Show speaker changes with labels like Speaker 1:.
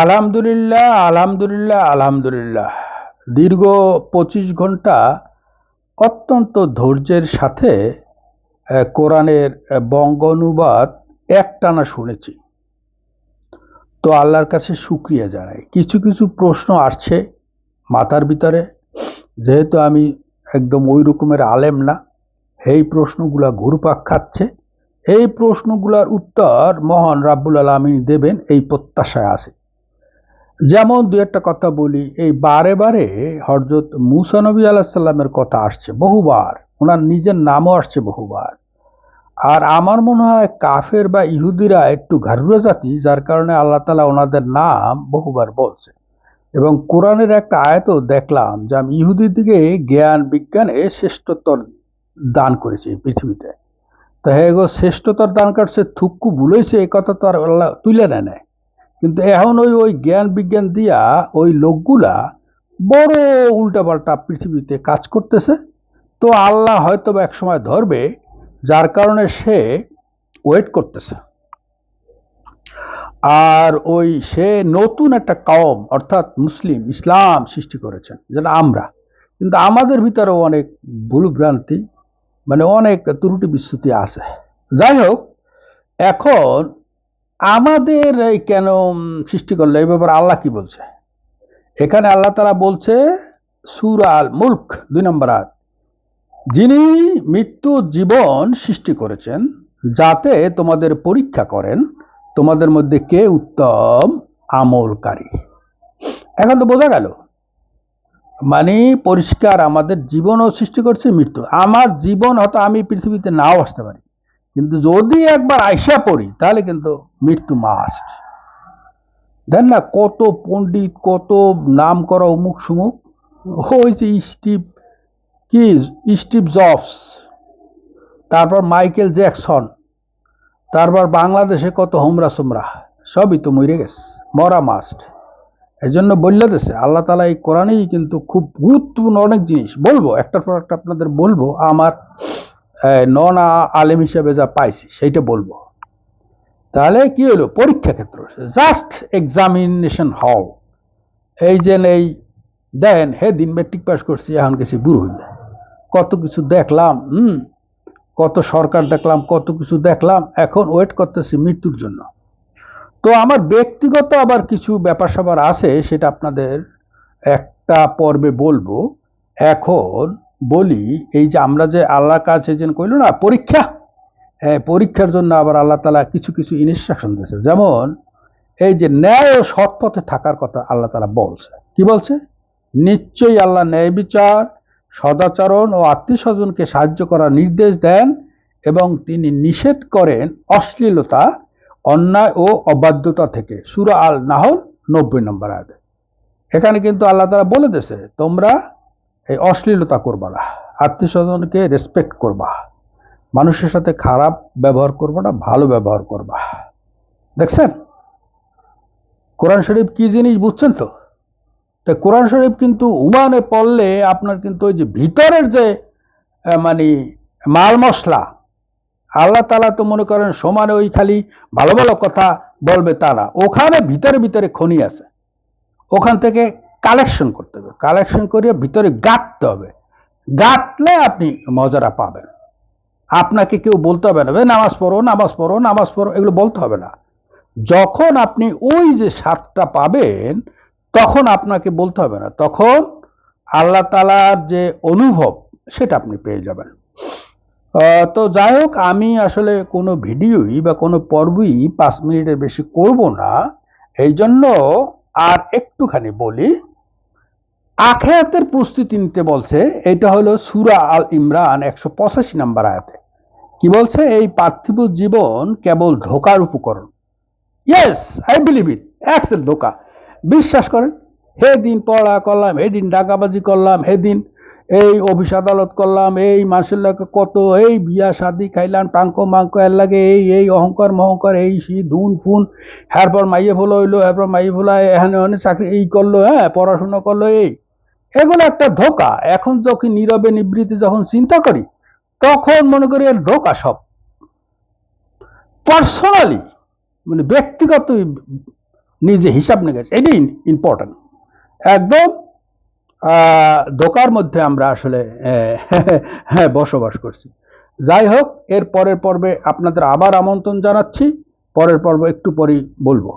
Speaker 1: আলহামদুলিল্লাহ, আলহামদুলিল্লাহ, আলহামদুলিল্লাহ। দীর্ঘ 25 ঘন্টা অত্যন্ত ধৈর্যের সাথে কোরআনের বঙ্গ অনুবাদ একটানা শুনেছি। তো আল্লাহর কাছে শুকরিয়া জানাই। কিছু কিছু প্রশ্ন আসছে মাথার ভিতরে, যেহেতু আমি একদম ওই রকমের আলেম না, এই প্রশ্নগুলা ঘুরপাক খাচ্ছে। এই প্রশ্নগুলার উত্তর মহান রাব্বুল আলামিন দেবেন এই প্রত্যাশায় আছে। যেমন দু একটা কথা বলি, এই বারে বারে হযরত মূসা নবী আলাইহিস সালামের কথা আসছে বহুবার, ওনার নিজের নামও আসছে বহুবার। আর আমার মনে হয় কাফের বা ইহুদিরা একটু ঘারুরা জাতি, যার কারণে আল্লাহ তাআলা ওনাদের নাম বহুবার বলছে। এবং কোরআনের একটা আয়াতও দেখলাম যে আমি ইহুদির দিকে জ্ঞান বিজ্ঞানে শ্রেষ্ঠত্বর দান করেছে এই পৃথিবীতে। তো হ্যাঁ গো, শ্রেষ্ঠত্বর দান করছে থুক্কু ভুলেছে, এই কথা তো আর আল্লাহ তুলে নেয়। কিন্তু এখন ওই জ্ঞান বিজ্ঞান দিয়া ওই লোকগুলা বড় উল্টাপাল্টা পৃথিবীতে কাজ করতেছে। তো আল্লাহ হয়তো এক সময় ধরবে, যার কারণে সে ওয়েট করতেছে। আর ওই সে নতুন একটা কওম অর্থাৎ মুসলিম ইসলাম সৃষ্টি করেছেন, যেটা আমরা। কিন্তু আমাদের ভিতরেও অনেক ভুল ভ্রান্তি, মানে অনেক ত্রুটি বিচ্যুতি আছে। যাই হোক, এখন আমাদের এই কেন সৃষ্টি করলো এই ব্যাপারে আল্লাহ কি বলছে? এখানে আল্লাহ তাআলা বলছে সূরা আল মুলক 2 নম্বর আয়াত, যিনি মৃত্যু জীবন সৃষ্টি করেছেন যাতে তোমাদের পরীক্ষা করেন তোমাদের মধ্যে কে উত্তম আমলকারী। এখন তো বোঝা গেল, মানে পরিষ্কার আমাদের জীবনও সৃষ্টি করছে মৃত্যু। আমার জীবন হয়তো আমি পৃথিবীতে নাও আসতে পারি, কিন্তু যদি একবার আইসা পড়ি তাহলে কিন্তু মৃত্যু মাস্ট। দেন না, কত পণ্ডিত, কত নাম করা অমুক সুমুক, ওই যে স্টিভ জবস, তারপর মাইকেল জ্যাকসন, তারপর বাংলাদেশে কত হোমরা সোমরা, সবই তো মরে গেছে, মরা মাস্ট। এই জন্য বললে দেশে আল্লাহ তালা এই কোরআনেই কিন্তু খুব গুরুত্বপূর্ণ অনেক জিনিস বলবো, একটার পর একটা আপনাদের বলবো, আমার নন আলেম হিসেবে যা পাইছি সেইটা বলবো। তাহলে কি হলো, পরীক্ষা ক্ষেত্র, জাস্ট এক্সামিনেশন হল। এই যে এই দেন হে দিন মেট্রিক পাস করছি, এখন গেছি বুড়ো হইলে, কত কিছু দেখলাম, কত সরকার দেখলাম, কত কিছু দেখলাম, এখন ওয়েট করতেছি মৃত্যুর জন্য। তো আমার ব্যক্তিগত আবার কিছু ব্যাপার স্যাপার আছে, সেটা আপনাদের একটা পর্বে বলবো। এখন বলি, এই যে আমরা যে আল্লাহর কাছে যে কইল না পরীক্ষা, হ্যাঁ, পরীক্ষার জন্য আবার আল্লাহ তাআলা কিছু কিছু ইনস্ট্রাকশন দিয়েছে। যেমন এই যে ন্যায় ও সৎ পথে থাকার কথা আল্লাহ তাআলা বলছে। কি বলছে? নিশ্চয়ই আল্লাহ ন্যায় বিচার, সদাচরণ ও আত্মীয় স্বজনকে সাহায্য করার নির্দেশ দেন এবং তিনি নিষেধ করেন অশ্লীলতা, অন্যায় ও অবাধ্যতা থেকে। সূরা আল নাহল 90 নম্বর আয়াত। এখানে কিন্তু আল্লাহ তাআলা বলে দিয়েছে তোমরা এই অশ্লীলতা করবা না, আত্মীয় স্বজনকে রেসপেক্ট করবা, মানুষের সাথে খারাপ ব্যবহার করবা না, ভালো ব্যবহার করবা। দেখছেন কোরআন শরীফ কি জিনিস, বুঝছেন তো? তা কোরআন শরীফ কিন্তু উমানে পড়লে আপনার কিন্তু ওই যে ভিতরের যে মানে মাল মশলা, আল্লাহ তাআলা তো মনে করেন সমানে ওই খালি ভালো ভালো কথা বলবে তা না, ওখানে ভিতরে ভিতরে খনি আছে, ওখান থেকে কালেকশন করতে হবে, কালেকশন করিয়ে ভিতরে গাঁটতে হবে। গাঁটলে আপনি মজাটা পাবেন। আপনাকে কেউ বলতে হবে না নামাজ পড়ো নামাজ পড়ো নামাজ পড়ো, এগুলো বলতে হবে না। যখন আপনি ওই যে স্বাদটা পাবেন তখন আপনাকে বলতে হবে না, তখন আল্লাহ তাআলার যে অনুভব সেটা আপনি পেয়ে যাবেন। তো যাই হোক, আমি আসলে কোনো ভিডিওই বা কোনো পর্বই 5 মিনিটের বেশি করব না, এই জন্য আর একটুখানি বলি। আখিরাতের প্রস্তুতি নিতে বলছে, এটা হলো সূরা আল ইমরান 185 নম্বর আয়াতে। কি বলছে? এই পার্থিব জীবন কেবল ধোঁকার উপকরণ। ইয়েস, আই বিলিভ ইট, এক্সেল ধোঁকা। বিশ্বাস করেন, হে দিন পড়া করলাম, হে দিন ডাকাবাজি করলাম, হে দিন এই অফিস আদালত করলাম, এই মানুষের লাগে কত, এই বিয়া শাদি খাইলাম, টাঙ্কো মাঙ্কো এর লাগে এই অহংকার মহংকার, এই সি ধুন ফুন, এরপর মাইয়ে ভোলা হইলো, এরপর মাইয়ে ভোলা এখানে অনেক চাকরি এই করলো, হ্যাঁ পড়াশোনা করলো, এগুলো একটা ধোঁকা। এখন যখন নীরবে নিবৃত্তি যখন চিন্তা করি তখন মনে করি এর ধোঁকা সব। পার্সোনালি মানে ব্যক্তিগত নিজে হিসাব নিকাশ, এটাই ইম্পর্টেন্ট। একদম ধোকার মধ্যে আমরা আসলে বসবাস করছি। যাই হোক, এর পরের পর্বে আপনাদের আবার আমন্ত্রণ জানাচ্ছি। পরের পর্ব একটু পরেই বলবো।